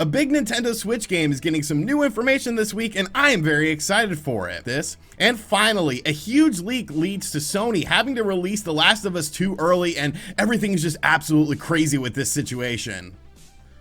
A big Nintendo Switch game is getting some new information this week, and I am very excited for it. And finally, a huge leak leads to Sony having to release The Last of Us 2 early, and everything is just absolutely crazy with this situation.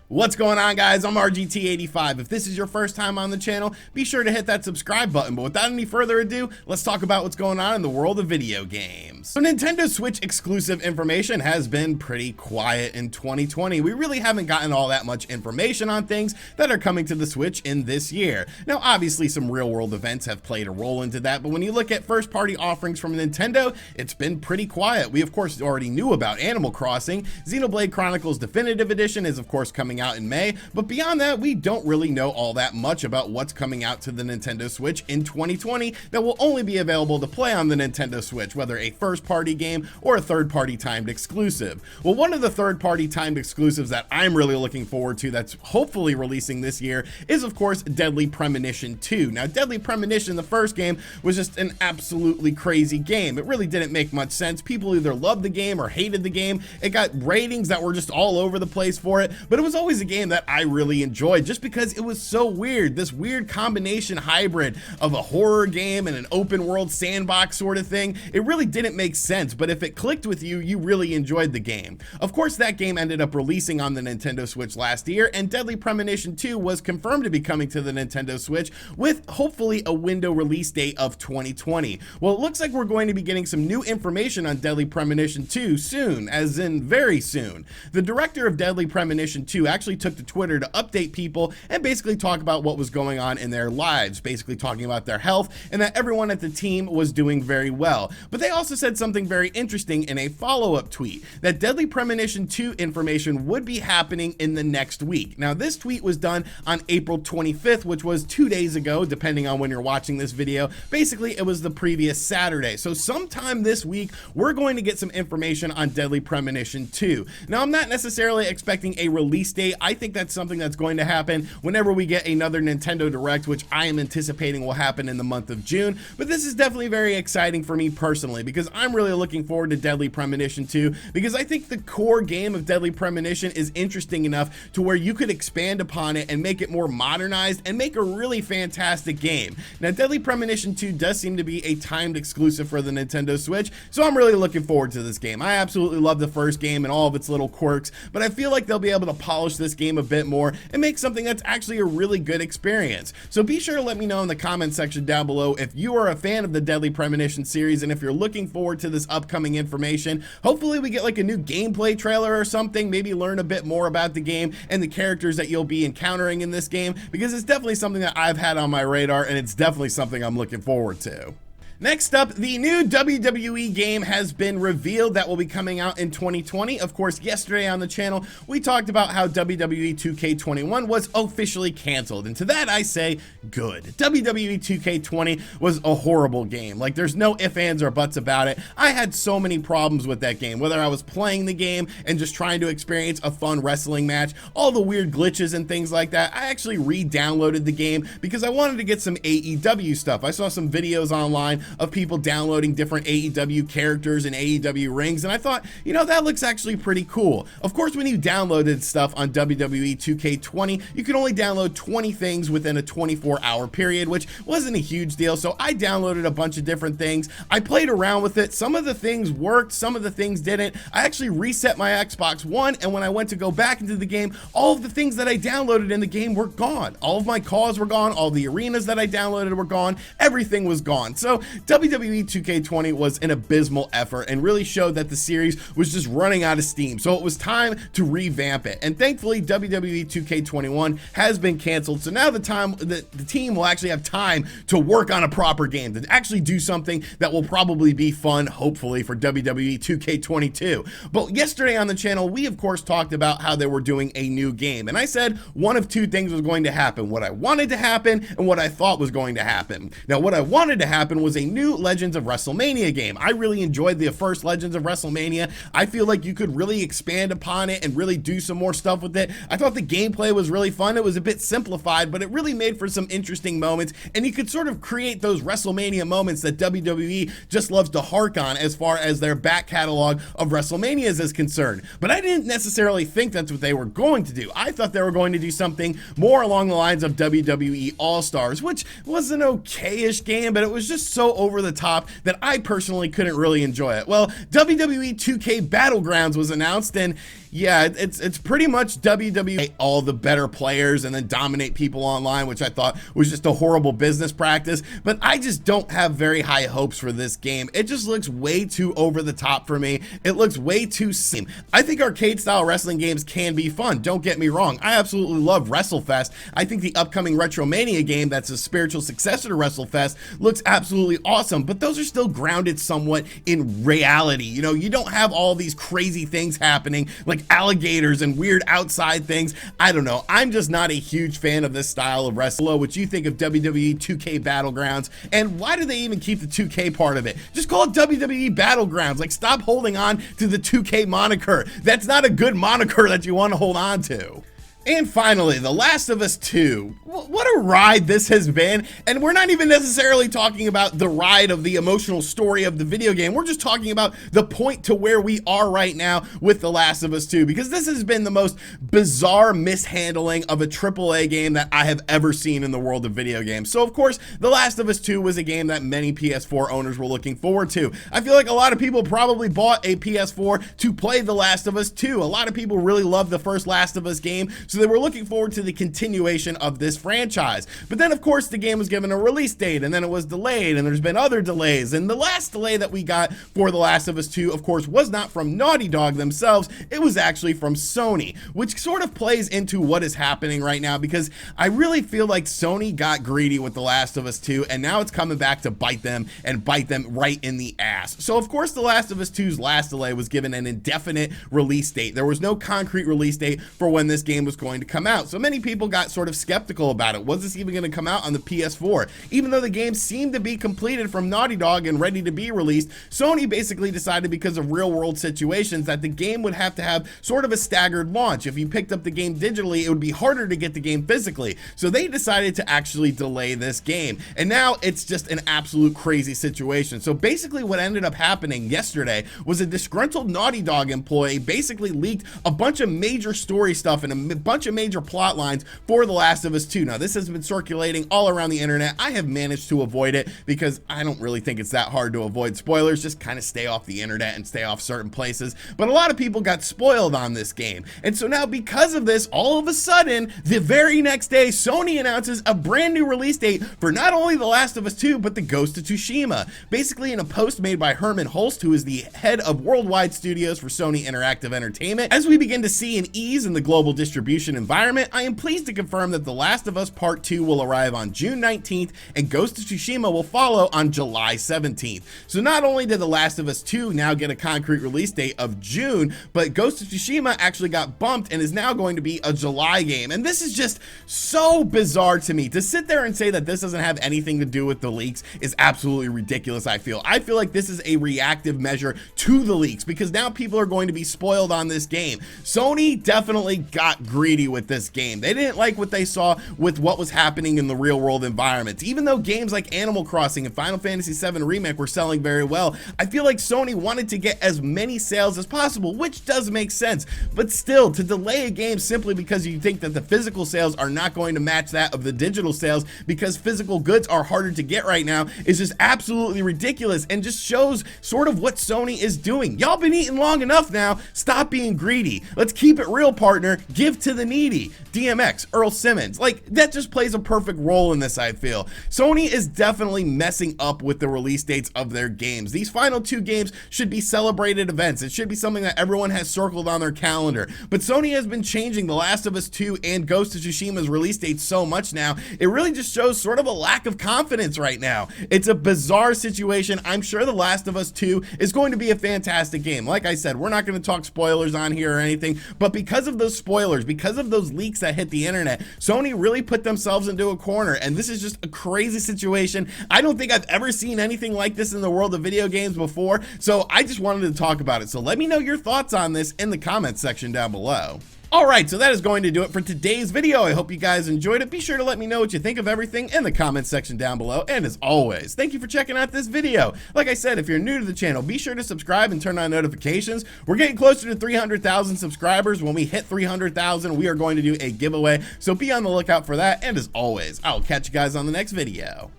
What's going on, guys? I'm RGT85. If this is your first time on the channel, be sure to hit that subscribe button. But without any further ado, let's talk about what's going on in the world of video games. So Nintendo Switch exclusive information has been pretty quiet in 2020. We really haven't gotten all that much information on things that are coming to the Switch in this year. Now, obviously, some real world events have played a role into that, but when you look at first party offerings from Nintendo, it's been pretty quiet. We, of course, already knew about Animal Crossing. Xenoblade Chronicles Definitive Edition is, of course, coming out in May, but beyond that, we don't really know all that much about what's coming out to the Nintendo Switch in 2020 that will only be available to play on the Nintendo Switch, whether a first-party game or a third-party timed exclusive. Well, one of the third-party timed exclusives that I'm really looking forward to that's hopefully releasing this year is, of course, Deadly Premonition 2. Now, Deadly Premonition, the first game, was just an absolutely crazy game. It really didn't make much sense. People either loved the game or hated the game. It got ratings that were just all over the place for it, but it was always a game that I really enjoyed just because it was so weird. This weird combination hybrid of a horror game and an open world sandbox sort of thing. It really didn't make sense, but if it clicked with you, you really enjoyed the game. Of course, that game ended up releasing on the Nintendo Switch last year, and Deadly Premonition 2 was confirmed to be coming to the Nintendo Switch with hopefully a window release date of 2020. Well, it looks like we're going to be getting some new information on Deadly Premonition 2 soon, as in very soon. The director of Deadly Premonition 2 actually took to Twitter to update people and basically talk about what was going on in their lives, basically talking about their health and that everyone at the team was doing very well. But they also said something very interesting in a follow-up tweet, that Deadly Premonition 2 information would be happening in the next week. Now, this tweet was done on April 25th, which was 2 days ago, depending on when you're watching this video. Basically, it was the previous Saturday. So sometime this week, we're going to get some information on Deadly Premonition 2. Now, I'm not necessarily expecting a release date. I think that's something that's going to happen whenever we get another Nintendo Direct, which I am anticipating will happen in the month of June. But this is definitely very exciting for me personally, because I'm really looking forward to Deadly Premonition 2, because I think the core game of Deadly Premonition is interesting enough to where you could expand upon it and make it more modernized and make a really fantastic game. Now, Deadly Premonition 2 does seem to be a timed exclusive for the Nintendo Switch, so I'm really looking forward to this game. I absolutely love the first game and all of its little quirks, but I feel like they'll be able to polish this game a bit more and make something that's actually a really good experience. So be sure to let me know in the comment section down below if you are a fan of the Deadly Premonition series and if you're looking forward to this upcoming information. Hopefully we get like a new gameplay trailer or something, maybe learn a bit more about the game and the characters that you'll be encountering in this game, because it's definitely something that I've had on my radar and it's definitely something I'm looking forward to. Next up, the new WWE game has been revealed that will be coming out in 2020. Of course, yesterday on the channel, we talked about how WWE 2K21 was officially canceled. And to that, I say, good. WWE 2K20 was a horrible game. Like, there's no ifs, ands, or buts about it. I had so many problems with that game, whether I was playing the game and just trying to experience a fun wrestling match, all the weird glitches and things like that. I actually re-downloaded the game because I wanted to get some AEW stuff. I saw some videos online of people downloading different AEW characters and AEW rings, and I thought, you know, that looks actually pretty cool. Of course, when you downloaded stuff on WWE 2K20, you could only download 20 things within a 24-hour period, which wasn't a huge deal, so I downloaded a bunch of different things. I played around with it. Some of the things worked, some of the things didn't. I actually reset my Xbox One, and when I went to go back into the game, all of the things that I downloaded in the game were gone. All of my cars were gone, all the arenas that I downloaded were gone, everything was gone. So WWE 2K20 was an abysmal effort and really showed that the series was just running out of steam. So it was time to revamp it. And thankfully, WWE 2K21 has been canceled. So now the team will actually have time to work on a proper game, to actually do something that will probably be fun, hopefully, for WWE 2K22. But yesterday on the channel, we of course talked about how they were doing a new game. And I said one of two things was going to happen: what I wanted to happen and what I thought was going to happen. Now, what I wanted to happen was a new Legends of WrestleMania game. I really enjoyed the first Legends of WrestleMania. I feel like you could really expand upon it and really do some more stuff with it. I thought the gameplay was really fun. It was a bit simplified, but it really made for some interesting moments, and you could sort of create those WrestleMania moments that WWE just loves to hark on as far as their back catalog of WrestleManias is concerned. But I didn't necessarily think that's what they were going to do. I thought they were going to do something more along the lines of WWE All-Stars, which was an okay-ish game, but it was just so over the top that I personally couldn't really enjoy it. Well, WWE 2K Battlegrounds was announced, and yeah, it's pretty much WWE all the better players and then dominate people online, which I thought was just a horrible business practice. But I just don't have very high hopes for this game. It just looks way too over the top for me. It looks way too same. I think arcade style wrestling games can be fun. Don't get me wrong. I absolutely love WrestleFest. I think the upcoming Retromania game that's a spiritual successor to WrestleFest looks absolutely awesome, but those are still grounded somewhat in reality. You know, you don't have all these crazy things happening like alligators and weird outside things. I don't know. I'm just not a huge fan of this style of wrestling. What you think of WWE 2K Battlegrounds, and why do they even keep the 2K part of it? Just call it WWE Battlegrounds. Like, stop holding on to the 2K moniker. That's not a good moniker that you want to hold on to. And finally, The Last of Us 2. What a ride this has been. And we're not even necessarily talking about the ride of the emotional story of the video game. We're just talking about the point to where we are right now with The Last of Us 2, because this has been the most bizarre mishandling of a AAA game that I have ever seen in the world of video games. So of course, The Last of Us 2 was a game that many PS4 owners were looking forward to. I feel like a lot of people probably bought a PS4 to play The Last of Us 2. A lot of people really loved the first Last of Us game, so they were looking forward to the continuation of this franchise. But then of course the game was given a release date, and then it was delayed, and there's been other delays, and the last delay that we got for The Last of Us 2 of course was not from Naughty Dog themselves. It was actually from Sony, which sort of plays into what is happening right now, because I really feel like Sony got greedy with The Last of Us 2, and now it's coming back to bite them, and bite them right in the ass. So of course The Last of Us 2's last delay was given an indefinite release date. There was no concrete release date for when this game was going to come out. So many people got sort of skeptical about it. Was this even going to come out on the PS4? Even though the game seemed to be completed from Naughty Dog and ready to be released, Sony basically decided, because of real world situations, that the game would have to have sort of a staggered launch. If you picked up the game digitally, it would be harder to get the game physically. So they decided to actually delay this game. And now it's just an absolute crazy situation. So basically what ended up happening yesterday was a disgruntled Naughty Dog employee basically leaked a bunch of major story stuff and a bunch of major plot lines for The Last of Us 2. Now this has been circulating all around the internet. I have managed to avoid it because I don't really think it's that hard to avoid spoilers. Just kind of stay off the internet and stay off certain places. But a lot of people got spoiled on this game. And so now because of this, all of a sudden, the very next day, Sony announces a brand new release date for not only The Last of Us 2, but the Ghost of Tsushima. Basically in a post made by Herman Holst, who is the head of worldwide studios for Sony Interactive Entertainment. As we begin to see an ease in the global distribution environment, I am pleased to confirm that The Last of Us Part 2 will arrive on June 19th and Ghost of Tsushima will follow on July 17th. So not only did The Last of Us 2 now get a concrete release date of June, but Ghost of Tsushima actually got bumped and is now going to be a July game. And this is just so bizarre to me. To sit there and say that this doesn't have anything to do with the leaks is absolutely ridiculous. I feel like this is a reactive measure to the leaks, because now people are going to be spoiled on this game. Sony definitely got greedy with this game. They didn't like what they saw with what was happening in the real world environments. Even though games like Animal Crossing and Final Fantasy VII Remake were selling very well, I feel like Sony wanted to get as many sales as possible, which does make sense. But still, to delay a game simply because you think that the physical sales are not going to match that of the digital sales, because physical goods are harder to get right now, is just absolutely ridiculous and just shows sort of what Sony is doing. Y'all been eating long enough now. Stop being greedy. Let's keep it real, partner. Give to the needy. DMX, Earl Simmons. Like, that just plays a perfect role in this, I feel. Sony is definitely messing up with the release dates of their games. These final two games should be celebrated events. It should be something that everyone has circled on their calendar. But Sony has been changing The Last of Us 2 and Ghost of Tsushima's release dates so much now, it really just shows sort of a lack of confidence right now. It's a bizarre situation. I'm sure The Last of Us 2 is going to be a fantastic game. Like I said, we're not going to talk spoilers on here or anything, but because of those spoilers, because because of those leaks that hit the internet, Sony really put themselves into a corner, and this is just a crazy situation. I don't think I've ever seen anything like this in the world of video games before, so I just wanted to talk about it. So let me know your thoughts on this in the comments section down below. Alright, so that is going to do it for today's video. I hope you guys enjoyed it. Be sure to let me know what you think of everything in the comments section down below. And as always, thank you for checking out this video. Like I said, if you're new to the channel, be sure to subscribe and turn on notifications. We're getting closer to 300,000 subscribers. When we hit 300,000, we are going to do a giveaway. So be on the lookout for that. And as always, I'll catch you guys on the next video.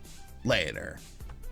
Later.